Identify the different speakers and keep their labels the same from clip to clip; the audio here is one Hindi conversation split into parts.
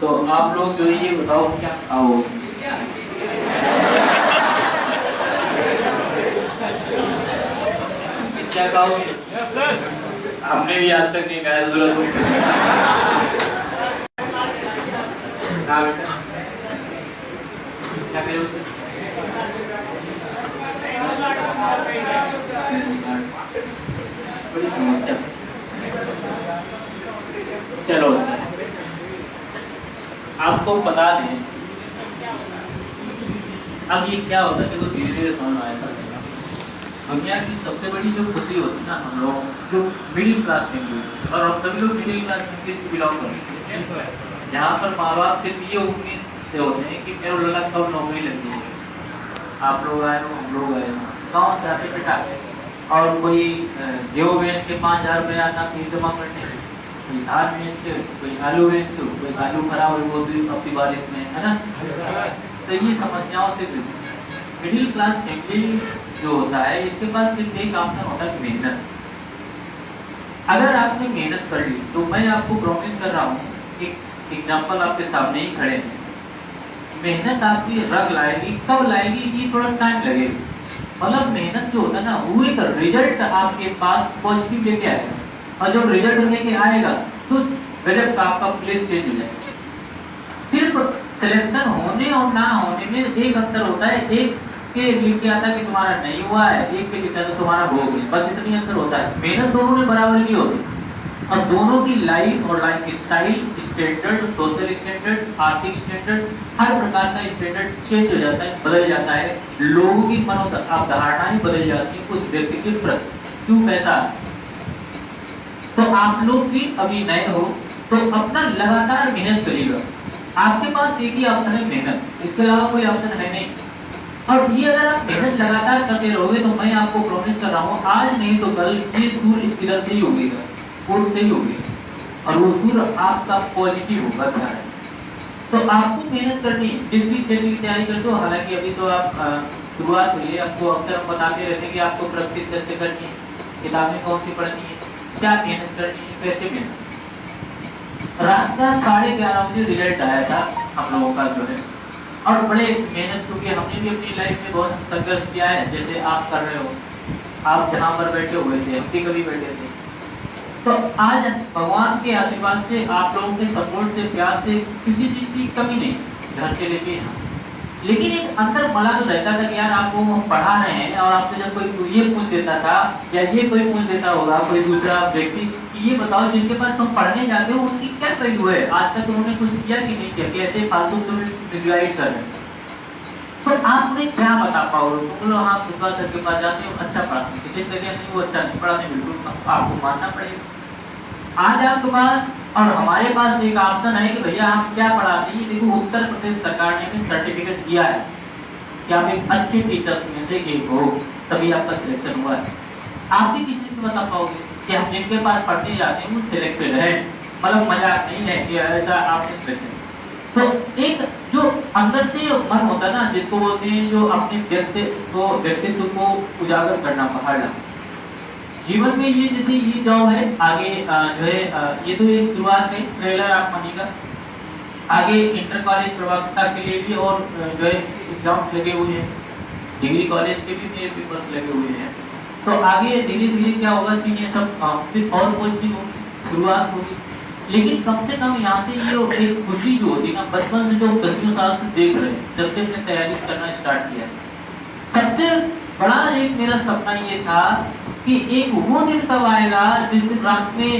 Speaker 1: तो आप लोग जो ये बताओ क्या खाओ? क्या खाओगे? हमने भी आज तक नहीं खाया। जरूरत हो हाँ बेटा, क्या करोगे? बड़ी समस्या। चलो आपको बता दें, अब ये क्या होता है, देखो धीरे धीरे समझ आया था। दुनिया की सबसे बड़ी जो खुशी होती है ना, हम लोग जो मिडिल क्लास फैमिली, और हम सभी लोग मिडिल क्लास फैमिली से बिलोंग करते हैं, जहाँ पर माँ बाप सिर्फ ये उम्मीद से होते हैं कि मेरे लड़का कब नौकरी लग जाएगी। आप लोग आए हो, हम लोग आए हो, गाँव जाते बेटा, और कोई गेहूँ बेच के 5,000 रुपये आता फीस जमा करने, कोई धान बेच के, कोई आलू बेच के, कोई आलू खराब हुई वो भी अपनी बारिश में, है ना। तो ये समस्याओं से मिडिल क्लास फैमिली जो होता है, इसके पास सिर्फ एक ऑप्शन होता है, मेहनत। अगर आपने मेहनत कर ली तो मैं आपको प्रॉमिस कर रहा हूँ, एक एग्जांपल आपके सामने ही खड़े हैं, मेहनत आपकी रंग लाएगी। कब लाएगी? ये थोड़ा टाइम लगेगा। मतलब मेहनत जो होता है ना, वो एक रिजल्ट आपके पास पॉजिटिव लेके आएगा, और जब रिजल्ट लेके आएगा तो गजब का आपका प्लेस चेंज हो जाएगा। सिर्फ सिलेक्शन होने और ना होने में एक अंतर होता है, एक के लिखे आता है कि तुम्हारा नहीं हुआ है, एक के लिखा तो तुम्हारा हो गया, बस इतनी अंतर होता है। मेहनत दोनों में बराबर की होती है, और दोनों की लाइफ और life style, standard, social standard, आर्थिक स्टैंडर्ड, हर प्रकार का स्टैंडर्ड चेंज हो जाता है, बदल जाता है। लोगों की अवधारणाएं बदल जाती है उस व्यक्ति के प्रति, क्यों पैसा। तो आप लोग भी अभी नए हो तो अपना लगातार मेहनत करिएगा। आपके पास एक ही ऑप्शन है, मेहनत, इसके अलावा कोई ऑप्शन है नहीं। और ये अगर आप मेहनत लगातार करते रहोगे तो मैं आपको प्रॉमिस कर रहा हूँ, आज नहीं तो कल ये सूर इधर से ही उगेगा, पूर्व से ही उगेगा, और वो सूर आपका पॉजिटिव होगा। क्या है तो आपको मेहनत करनी है, जिस भी क्षेत्र की तैयारी करते हो। हालांकि अभी तो आप शुरुआत हुई है, आपको अक्सर हम बताते रहते हैं कि आपको प्रैक्टिस कैसे करनी है, किताबें कौन सी पढ़नी है, क्या मेहनत करनी है, कैसे मेहनत। रात का 11:30 बजे रिजल्ट आया था हम लोगों का जो है, और बड़े मेहनत, क्योंकि हमने भी अपनी लाइफ में बहुत संघर्ष किया है, जैसे आप कर रहे हो। आप जहाँ पर बैठे हुए थे, हम भी कभी बैठे थे। तो आज भगवान के आशीर्वाद से, आप लोगों के सपोर्ट से, प्यार से, किसी चीज की कमी नहीं, घर से लेके यहाँ। लेकिन एक अंदर मला तो रहता था कि यार आपको हम पढ़ा रहे हैं, और आपसे जब कोई ये पूछ देता था, या ये कोई पूछ देता होगा कोई दूसरा व्यक्ति कि ये बताओ जिनके पास तुम पढ़ने जाते हो उनकी क्या वैल्यू है, आज तक उन्होंने कुछ किया कि नहीं किया, कैसे फालतू तुम मिसगाइड कर रहे हो, तो आप उन्हें क्या बता पाओगे। तुम लोग हाँ खुदा सर के पास जाते हो, अच्छा पढ़ाते, किसी जगह नहीं वो अच्छा नहीं पढ़ाते, बिल्कुल आपको मानना पड़ेगा। आज आपके पास और हमारे पास एक ऑप्शन है कि भैया हम क्या पढ़ाते हैं। देखो उत्तर प्रदेश सरकार ने भी सर्टिफिकेट दिया है कि आप एक अच्छे टीचर्स में से एक हो, तभी आपका सिलेक्शन हुआ है। आप भी किसी को बता पाओगे कि हम जिनके पास पढ़ने जाते हैं वो सिलेक्टेड है, मतलब मजाक नहीं है कि ऐसा आपने सिलेक्शन। तो एक जो अंदर से मन होता है ना, जिसको बोलते हैं जो अपने व्यक्तित्व को उजागर करना, पहाड़ जीवन में, ये जैसे ये जॉब है आगे जो है, ये तो एक शुरुआत है, ट्रेलर आप मानिएगा। आगे इंटर कॉलेज प्रवक्ता के लिए भी और जो है एग्जाम लगे हुए हैं, डिग्री कॉलेज के भी मेरे पेपर्स लगे हुए हैं। तो आगे धीरे धीरे क्या होगा, चीजें सब फिर और पोजिटिव होगी, शुरुआत होगी। लेकिन कम से कम यहाँ से ये एक खुशी जो होती है ना, बचपन से जो 10 साल से देख रहे हैं, जब से मैंने तैयारी करना स्टार्ट किया, सबसे बड़ा एक मेरा सपना ये था कि एक वो दिन कब आएगा जिस दिन रात में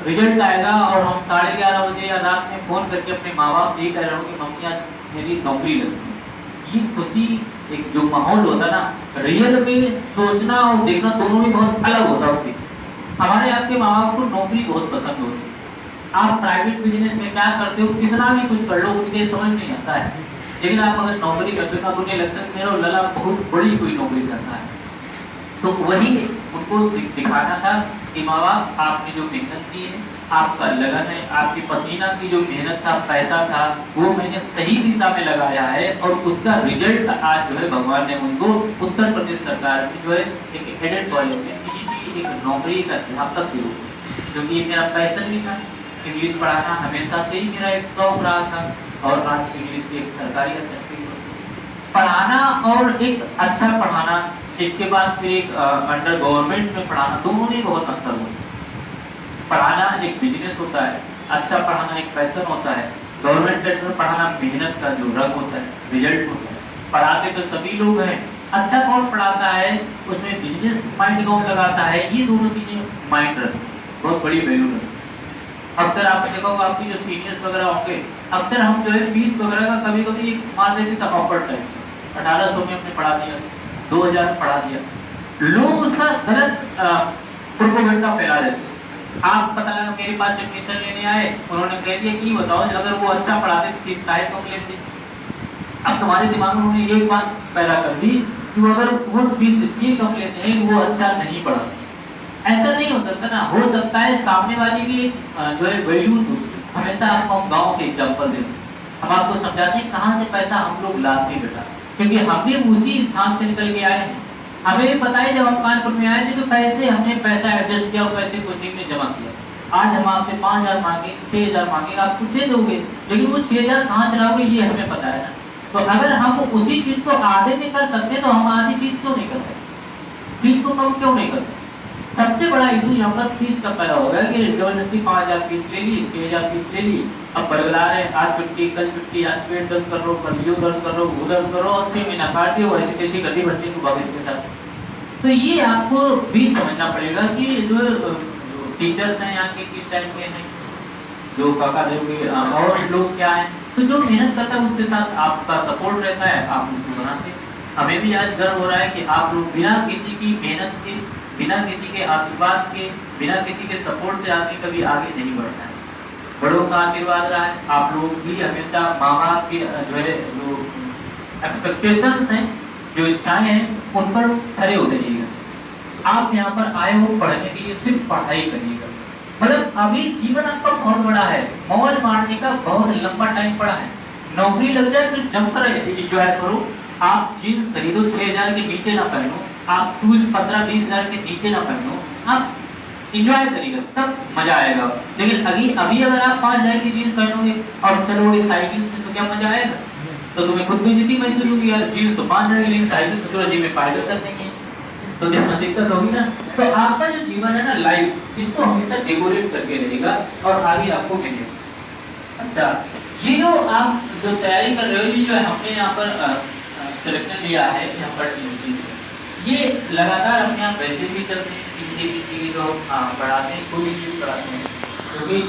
Speaker 1: रिजल्ट आएगा और हम 11:30 बजे या रात में फोन करके अपने माँ बाप से कह रहे हो कि मम्मी आज मेरी नौकरी लगी। ये खुशी, एक जो माहौल होता ना, रियल में सोचना और देखना दोनों में बहुत अलग होता है। हमारे आपके माँ बाप को नौकरी बहुत पसंद होती है। आप प्राइवेट बिजनेस में क्या करते हो, कितना भी कुछ कर लो, उनके समझ नहीं आता है। लेकिन आप अगर नौकरी करते हो तो उन्हें लगता है मेरा लला बहुत बड़ी कोई नौकरी करता है। तो वही उनको दिखाना था कि माँ बाप आपने जो मेहनत की है, आपका लगन है, आपकी पसीना की जो मेहनत था, पैसा था, वो मैंने सही दिशा में लगाया है, और उसका रिजल्ट आज जो है भगवान ने उनको उत्तर प्रदेश सरकार में जो है एक एडेड कॉलेज में एक नौकरी का अध्यापक के रूप में, क्योंकि ये मेरा पैशन भी था, इंग्लिश पढ़ाना हमेशा से ही मेरा एक शौक रहा था और आज इंग्लिश एक सरकारी अथॉरिटी पढ़ाना और एक अच्छा पढ़ाना, इसके बाद फिर एक अंडर गवर्नमेंट में पढ़ाना, दोनों में बहुत अंतर होता है। पढ़ाना एक बिजनेस होता है, अच्छा पढ़ाना एक पैशन होता है। गवर्नमेंट सेक्टर में पढ़ाना मेहनत का जो रंग होता है, रिजल्ट होता है। पढ़ाते तो सभी लोग हैं, अच्छा कौन पढ़ाता है, उसमें बिजनेस माइंड कौन लगाता है, ये दोनों चीजें माइंड रखती बहुत बड़ी वैल्यू रखती। अक्सर आपने देखा होगा आपकी जो सीनियर्स वगैरह होंगे, अक्सर हम जो है फीस वगैरह का कभी कभी मान लेते थे ऑफर टाइम 1800 में हमने पढ़ा दिया, 2000 में पढ़ा दिया, लोग उसका गलत प्रोपेगेंडा फैला देते। आप पता लगा मेरे पास एडमिशन लेने आए, उन्होंने कह दिया कि बताओ अगर वो अच्छा पढ़ाते फीस काहे कम लेते। अब तुम्हारे दिमाग में उन्होंने ये बात पैदा कर दी कि अगर वो फीस इसलिए कम लेते हैं कि वो अच्छा नहीं पढ़ाते। ऐसा नहीं हो सकता ना, हो सकता है सामने वाली भी जो है वैल्यू हमेशा आपको हम गाँव के एग्जाम्पल देते, हम आपको समझाते हैं कहाँ से पैसा हम लोग लाते बेटा, क्योंकि हम भी उसी स्थान से निकल के आए हैं। हमें भी पता है जब हम कानपुर में आए थे तो कैसे हमने पैसा एडजस्ट किया और कैसे कोचिंग में जमा किया। आज हम आपसे 5000 मांगे, 6000 मांगे, आप खुद दे दोगे, लेकिन वो 6000 कहाँ चलाओगे ये हमें पता है ना। तो अगर हम उसी चीज को आधे में कर सकते तो हम आधी फीस क्यों नहीं कर सकते, फीस को कम क्यों नहीं कर सकते। सबसे बड़ा इशू यहाँ पर फीस का पैदा होगा कि जबरदस्ती 5000 फीस ले ली, 6000 फीस ले ली, अब बरगला रहे, आज छुट्टी कल छुट्टी, आज पेट दर्द कर लो, कल यो दर्द कर लो, वो दर्द करो, और 6 महीना काट दियो, ऐसी कैसी गड्डी भरती को भविष्य के साथ। तो ये आपको भी समझना पड़ेगा कि जो टीचर्स हैं यहाँ के किस टाइप के हैं, जो काका देव के और लोग क्या है, तो जो मेहनत करता है उसके साथ आपका सपोर्ट रहता है, आप उनको बनाते। हमें भी आज गर्व हो रहा है कि आप लोग बिना किसी की मेहनत के, बिना किसी के आशीर्वाद के, बिना किसी के सपोर्ट से आदमी कभी आगे नहीं बढ़ता है। बड़ों का आशीर्वाद रहा है, आप लोग भी हमेशा माँ बाप के जो है जो एक्सपेक्टेशंस हैं, जो इच्छाएं हैं, उन पर खड़े उतरिएगा। आप यहाँ पर आए हो पढ़ने के लिए, सिर्फ पढ़ाई करिएगा। मतलब अभी जीवन आपका बहुत बड़ा है, मौज मारने का बहुत लंबा टाइम पड़ा है। नौकरी लग जाए फिर जमकर एंजॉय करो। आप जीन्स खरीदो 6000 के नीचे ना पहनो, आप शूज 15-20 हजार के नीचे ना पहनो, आप इंजॉय करिएगा तब मजा आएगा। लेकिन अभी अगर आप 5000 की जीन्स पहनोगे और चलोगे साइकिल में तो क्या मजा आएगा। तो तुम्हें खुद बेइज्जती महसूस होगी, यार जीन्स तो 5000 की, लेकिन साइकिल तो थोड़ा जी में फायदा तक नहीं है, तो दिक्कत होगी ना। तो आपका जो जीवन है ना, लाइफ, इसको हमेशा डेकोरेट करके रहेगा और आगे आपको मिलेगा। अच्छा, ये जो आप जो तैयारी कर रहे हो, ये जो हमने यहाँ पर सिलेक्शन लिया है यहाँ पर, ये लगातार अपने आप वैसे भी चलते हैं, किसी जो पढ़ाते हैं कोई भी चीज पढ़ाते हैं, क्योंकि